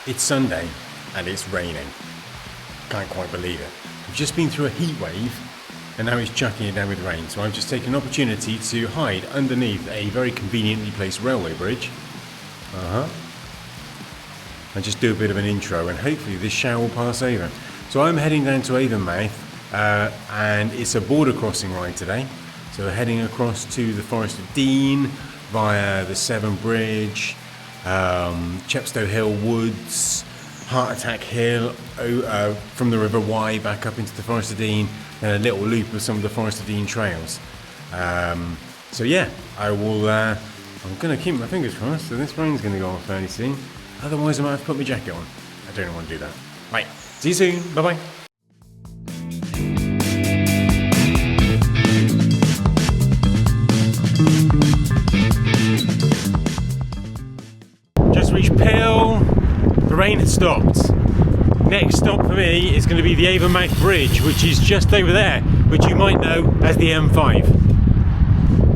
It's Sunday and it's raining. Can't quite believe it. We've just been through a heat wave and now it's chucking it down with rain. So I've just taken an opportunity to hide underneath a very conveniently placed railway bridge. And just do a bit of an intro and hopefully this shower will pass over. So I'm heading down to Avonmouth and it's a border crossing ride today. So we're heading across to the Forest of Dean via the Severn Bridge, Chepstow Hill Woods, Heart Attack Hill, from the River Wye back up into the Forest of Dean, and a little loop of some of the Forest of Dean trails. So yeah, I will. I'm going to keep my fingers crossed that this rain's going to go off fairly soon. Otherwise, I might have to put my jacket on. I don't want to do that. Right, see you soon. Bye bye. Just reached Pill. The rain has stopped. Next stop for me is going to be the Avonmouth Bridge, which is just over there, which you might know as the M5.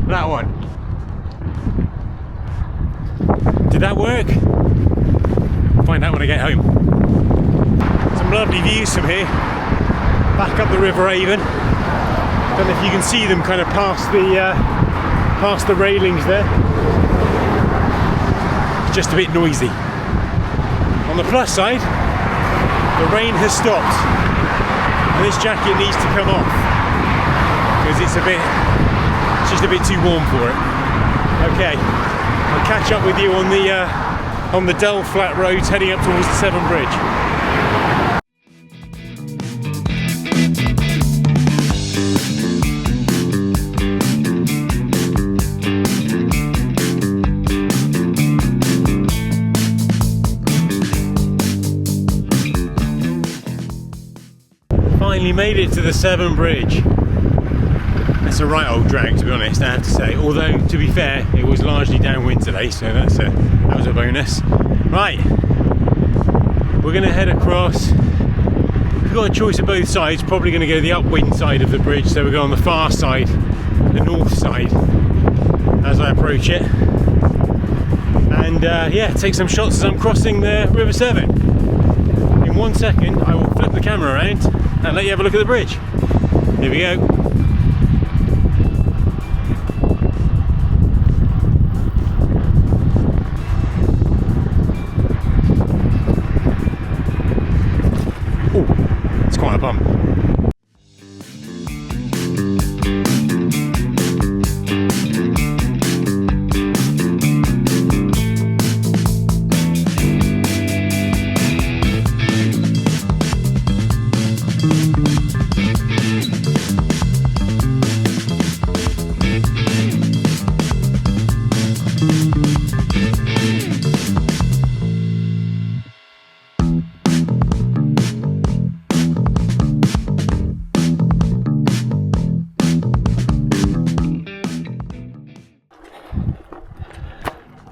That one. Did that work? Find out when I get home. Some lovely views from here. Back up the River Avon. Don't know if you can see them kind of past the railings there. It's just a bit noisy. On the plus side, the rain has stopped and this jacket needs to come off because it's just a bit too warm for it. Okay, I'll catch up with you on the dull flat roads heading up towards the Severn Bridge. Finally made it to the Severn Bridge. It's a right old drag, to be honest, I have to say. Although, to be fair, it was largely downwind today, so that was a bonus. Right, we're going to head across. We've got a choice of both sides. Probably going to go the upwind side of the bridge, so we'll go on the far side, the north side, as I approach it. And yeah, take some shots as I'm crossing the River Severn. In 1 second, I will flip the camera around and let you have a look at the bridge. Here we go. Oh, it's quite a bump.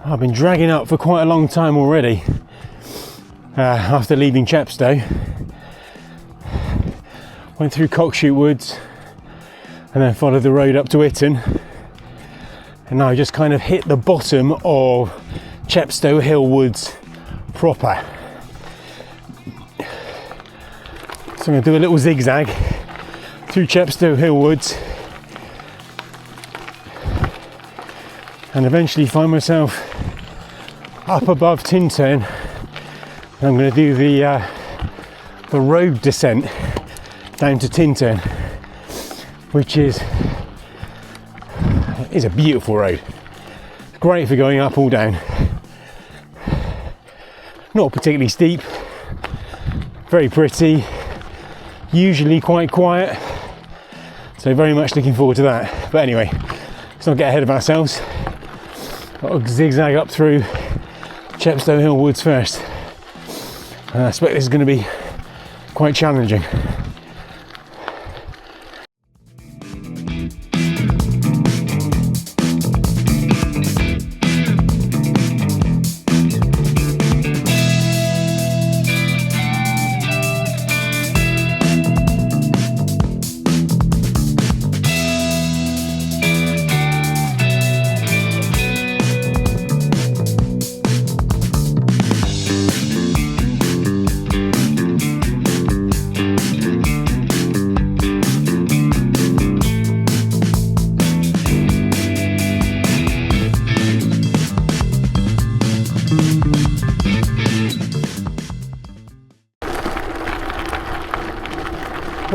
I've been dragging up for quite a long time already after leaving Chepstow. Went through Komoot Woods and then followed the road up to Tintern, and now I just kind of hit the bottom of Chepstow Hill Woods proper. So I'm going to do a little zigzag through Chepstow Hill Woods and eventually find myself up above Tintern. And I'm going to do the road descent down to Tintern, which is a beautiful road. Great for going up or down. Not particularly steep, very pretty, usually quite quiet, so very much looking forward to that. But anyway, let's not get ahead of ourselves. I'll zigzag up through Chepstow Hill Woods first. I expect this is going to be quite challenging.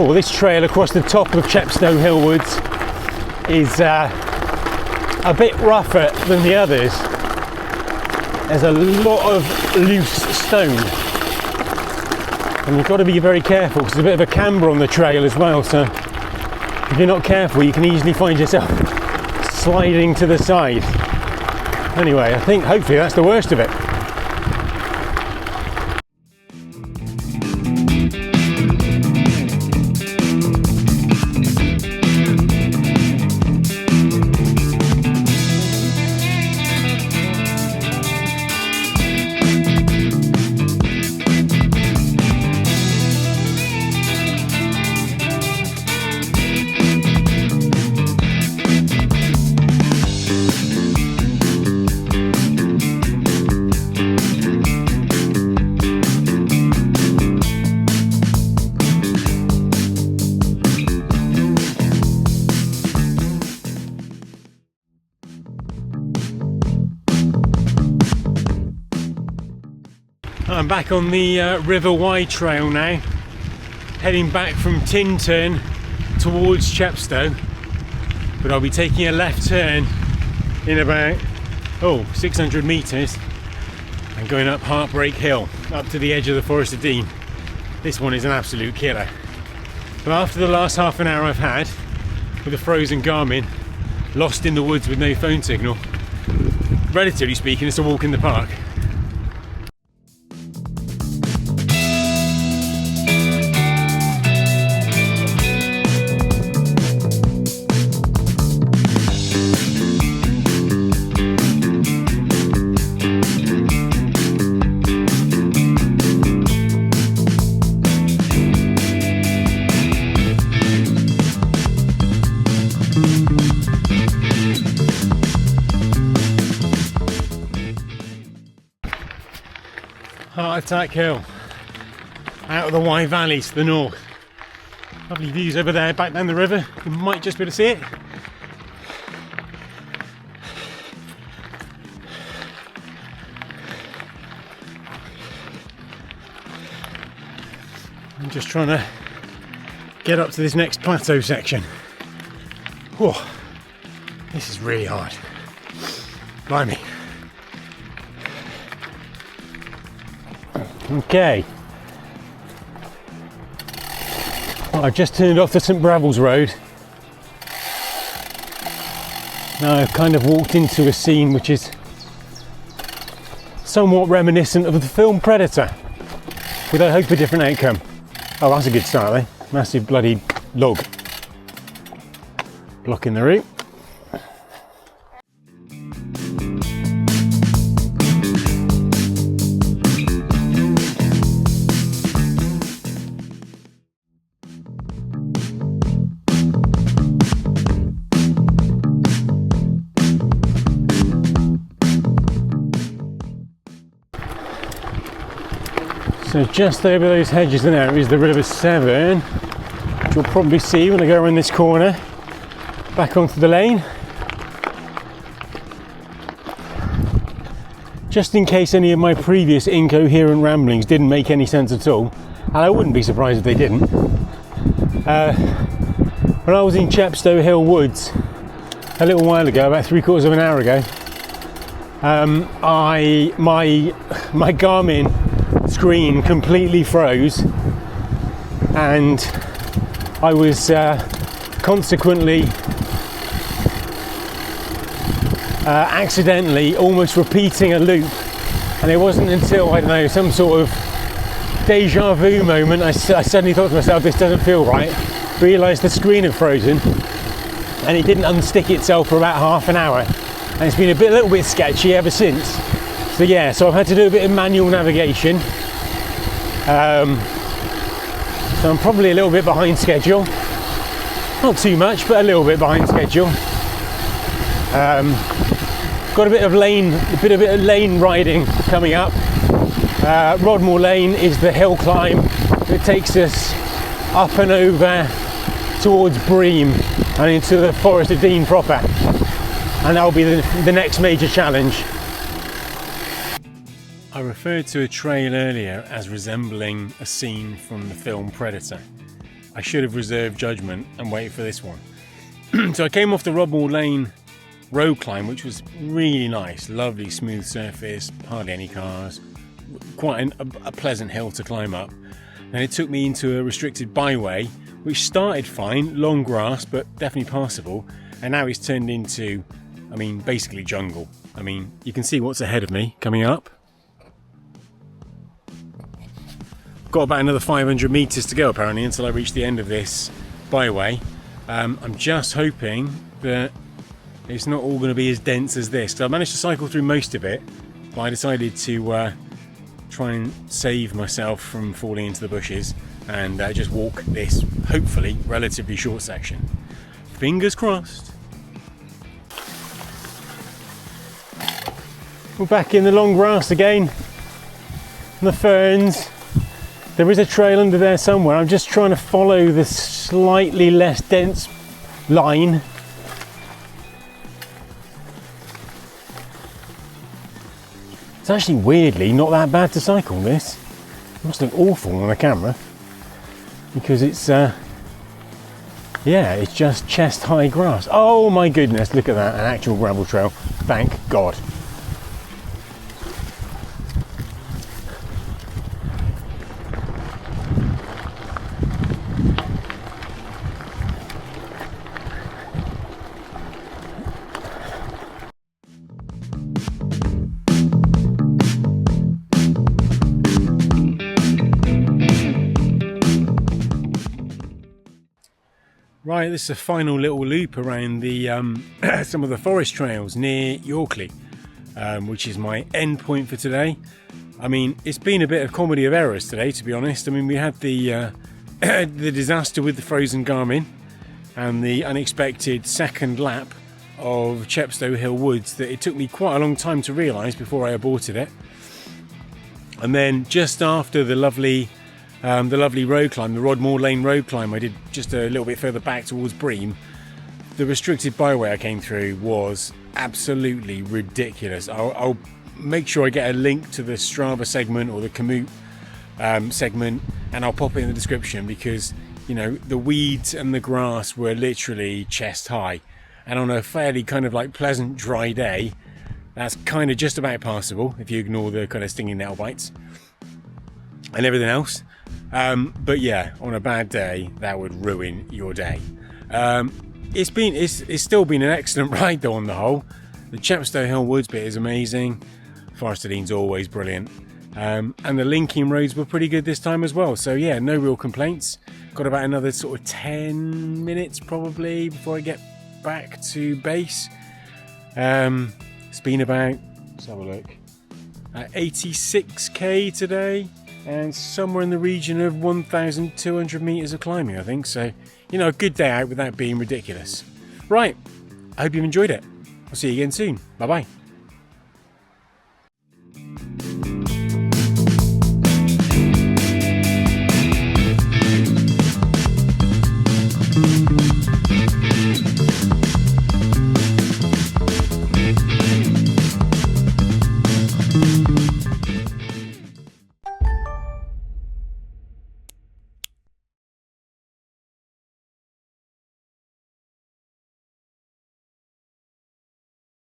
Oh, this trail across the top of Chepstow Hill Woods is a bit rougher than the others. There's a lot of loose stone, and you've got to be very careful because there's a bit of a camber on the trail as well, so if you're not careful you can easily find yourself sliding to the side. Anyway, I think hopefully that's the worst of it. I'm back on the River Wye trail now, heading back from Tintern towards Chepstow, but I'll be taking a left turn in about 600 metres and going up Heartbreak Hill up to the edge of the Forest of Dean. This one is an absolute killer. But after the last half an hour I've had with a frozen Garmin, lost in the woods with no phone signal, relatively speaking it's a walk in the park. Heart Attack Hill, out of the Wye Valley to the north. Lovely views over there, back down the river. You might just be able to see it. I'm just trying to get up to this next plateau section. Whoa, this is really hard. Blimey. Okay, well, I've just turned off the St Bravels Road. Now I've kind of walked into a scene which is somewhat reminiscent of the film Predator, with I hope a different outcome. Oh, that's a good start there. Massive bloody log blocking the route. So just over those hedges there is the River Severn, which you'll probably see when I go around this corner, back onto the lane. Just in case any of my previous incoherent ramblings didn't make any sense at all, and I wouldn't be surprised if they didn't. When I was in Chepstow Hill Woods a little while ago, about 3/4 of an hour ago, my Garmin screen completely froze, and I was consequently accidentally almost repeating a loop, and it wasn't until, I don't know, some sort of deja vu moment I suddenly thought to myself, this doesn't feel right, realised the screen had frozen and it didn't unstick itself for about half an hour, and it's been a little bit sketchy ever since. So yeah, so I've had to do a bit of manual navigation. So I'm probably a little bit behind schedule. Not too much, but a little bit behind schedule. Got a bit of lane riding coming up. Rodmore Lane is the hill climb that takes us up and over towards Bream and into the Forest of Dean proper. And that'll be the next major challenge. I referred to a trail earlier as resembling a scene from the film Predator. I should have reserved judgment and waited for this one. So I came off the Rodmore Lane road climb, which was really nice, lovely smooth surface, hardly any cars, quite a pleasant hill to climb up. And it took me into a restricted byway, which started fine, long grass, but definitely passable. And now it's turned into, I mean, basically jungle. I mean, you can see what's ahead of me coming up. Got about another 500 meters to go apparently until I reach the end of this byway. I'm just hoping that it's not all going to be as dense as this. So I managed to cycle through most of it, but I decided to try and save myself from falling into the bushes and just walk this, hopefully, relatively short section. Fingers crossed. We're back in the long grass again, and the ferns. There is a trail under there somewhere. I'm just trying to follow the slightly less dense line. It's actually weirdly not that bad to cycle this. It must look awful on the camera because it's yeah, it's just chest high grass. Oh my goodness, look at that, an actual gravel trail. Thank God. Right, this is a final little loop around the some of the forest trails near Yorkley, which is my end point for today. I mean, it's been a bit of comedy of errors today, to be honest. I mean, we had the the disaster with the frozen Garmin and the unexpected second lap of Chepstow Hill Woods that it took me quite a long time to realise before I aborted it. And then just after the lovely road climb, the Rodmore Lane road climb I did just a little bit further back towards Bream, the restricted byway I came through was absolutely ridiculous. I'll make sure I get a link to the Strava segment or the Komoot segment, and I'll pop it in the description because, you know, the weeds and the grass were literally chest high, and on a fairly kind of like pleasant dry day, that's kind of just about passable if you ignore the kind of stinging nettle bites and everything else. But yeah, on a bad day, that would ruin your day. It's still been an excellent ride though on the whole. The Chepstow Hill Woods bit is amazing. Forest of Dean's always brilliant. And the linking roads were pretty good this time as well. So yeah, no real complaints. Got about another sort of 10 minutes probably before I get back to base. It's been about, let's have a look, 86k today. And somewhere in the region of 1,200 meters of climbing, I think. So, you know, a good day out without being ridiculous. Right, I hope you've enjoyed it. I'll see you again soon. Bye bye.